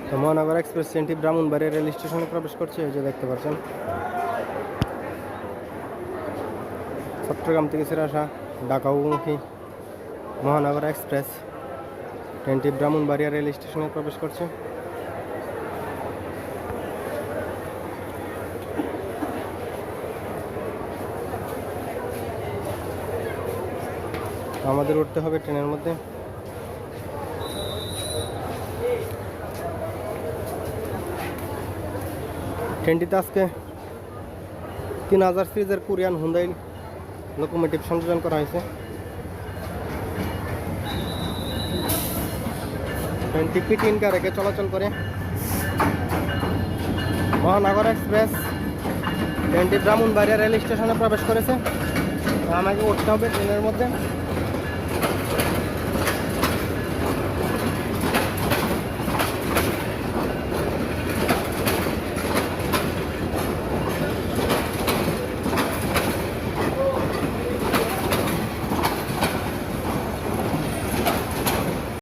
তো মহানগর এক্সপ্রেস ট্রেনটি ব্রাহ্মণবাড়িয়া রেল স্টেশনে প্রবেশ করছে, এই যে দেখতে পাচ্ছেন। চট্টগ্রাম থেকে ছেড়ে আসা ঢাকা অভিমুখী মহানগর এক্সপ্রেস ট্রেনটি ব্রাহ্মণবাড়িয়া রেল স্টেশনে প্রবেশ করছে। আমাদের উঠতে হবে ট্রেনের মধ্যে। ট্রেনটিতে আজকে 3000 সিরিজের কোরিয়ান হুন্ডাই লোকোমোটিভ সংযোজন করা হয়েছে। ট্রেনটি পিটিনকা রেখে চলাচল করে। মহানগর এক্সপ্রেস ট্রেনটি ব্রাহ্মণবাড়িয়া রেল স্টেশনে প্রবেশ করেছে। আমাকে উঠতে হবে ট্রেনের মধ্যে।